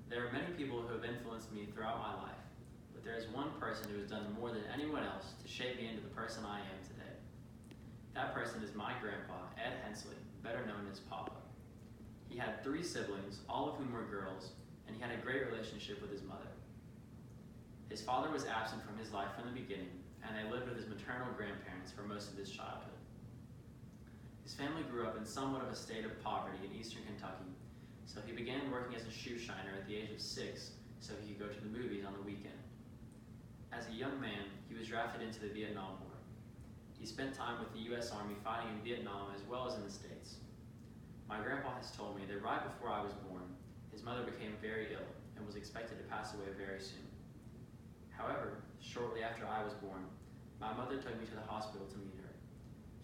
There are many people who have influenced me throughout my life, but there is one person who has done more than anyone else to shape me into the person I am today. That person is my grandpa, Ed Hensley, better known as Papa. He had 3 siblings, all of whom were girls, and he had a great relationship with his mother. His father was absent from his life from the beginning, and they lived with his maternal grandparents for most of his childhood. His family grew up in somewhat of a state of poverty in eastern Kentucky, so he began working as a shoe shiner at the age of 6 so he could go to the movies on the weekend. As a young man, he was drafted into the Vietnam War. He spent time with the U.S. Army fighting in Vietnam as well as in the States. My grandpa has told me that right before I was born, his mother became very ill and was expected to pass away very soon. However, shortly after I was born, my mother took me to the hospital to meet her.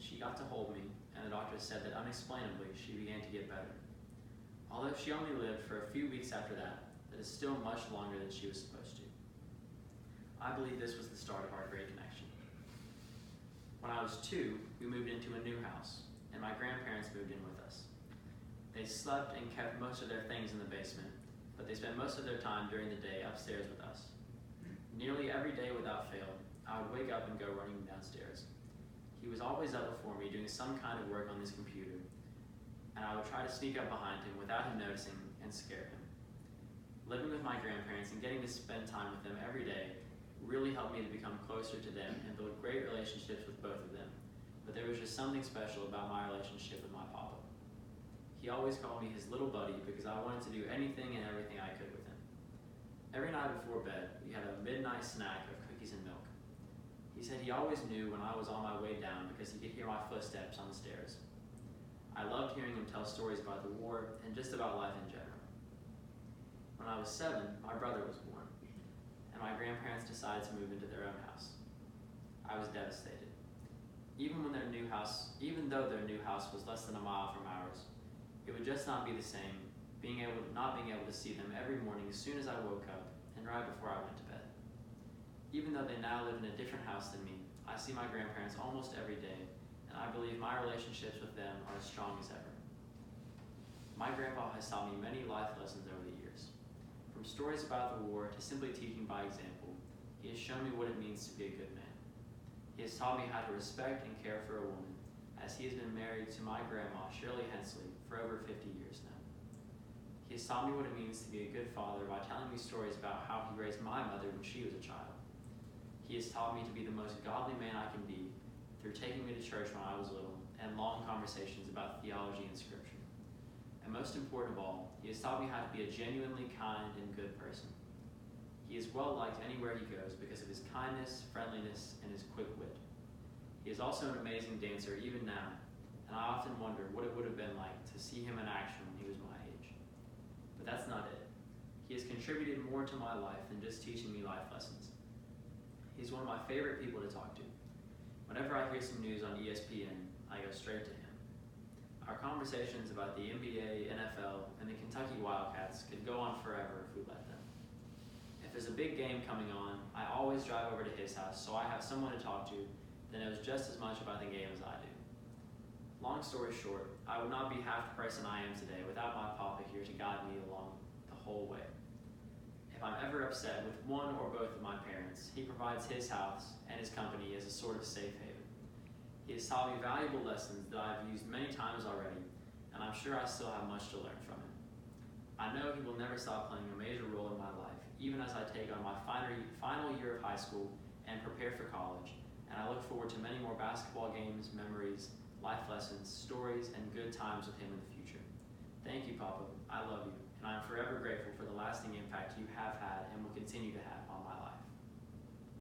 She got to hold me, and the doctors said that unexplainably she began to get better. Although she only lived for a few weeks after that is still much longer than she was supposed to. I believe this was the start of our great connection. When I was 2, we moved into a new house, and my grandparents moved in with us. They slept and kept most of their things in the basement, but they spent most of their time during the day upstairs with us. Nearly every day without fail, I would wake up and go running downstairs. He was always up before me doing some kind of work on his computer, and I would try to sneak up behind him without him noticing and scare him. Living with my grandparents and getting to spend time with them every day really helped me to become closer to them and build great relationships with both of them, but there was just something special about my relationship with my papa. He always called me his little buddy because I wanted to do anything and everything I could with him. Every night before bed, we had a midnight snack of cookies and milk. He said he always knew when I was on my way down because he could hear my footsteps on the stairs. I loved hearing him tell stories about the war and just about life in general. When I was 7, my brother was born, and my grandparents decided to move into their own house. I was devastated. Even though their new house was less than a mile from ours, it would just not be the same, not being able to see them every morning as soon as I woke up and right before I went to bed. Even though they now live in a different house than me, I see my grandparents almost every day, and I believe my relationships with them are as strong as ever. My grandpa has taught me many life lessons over the years. From stories about the war to simply teaching by example, he has shown me what it means to be a good man. He has taught me how to respect and care for a woman, as he has been married to my grandma, Fraley, for over 50 years now. He has taught me what it means to be a good father by telling me stories about how he raised my mother when she was a child. He has taught me to be the most godly man I can be through taking me to church when I was little and long conversations about theology and scripture. And most important of all, he has taught me how to be a genuinely kind and good person. He is well liked anywhere he goes because of his kindness, friendliness, and his quick wit. He is also an amazing dancer even now, and I often wonder what it would have been like to see him in action when he was my age. But that's not it. He has contributed more to my life than just teaching me life lessons. He's one of my favorite people to talk to. Whenever I hear some news on ESPN, I go straight to him. Our conversations about the NBA, NFL, and the Kentucky Wildcats could go on forever if we let them. If there's a big game coming on, I always drive over to his house so I have someone to talk to that knows just as much about the game as I do. Long story short, I would not be half the person I am today without my papa here to guide me along the whole way. If I'm ever upset with one or both of my parents, he provides his house and his company as a sort of safe haven. He has taught me valuable lessons that I've used many times already, and I'm sure I still have much to learn from him. I know he will never stop playing a major role in my life, even as I take on my final year of high school and prepare for college, and I look forward to many more basketball games, memories, life lessons, stories, and good times with him in the future. Thank you, Papa. I love you, and I am forever grateful for the lasting impact you have had and will continue to have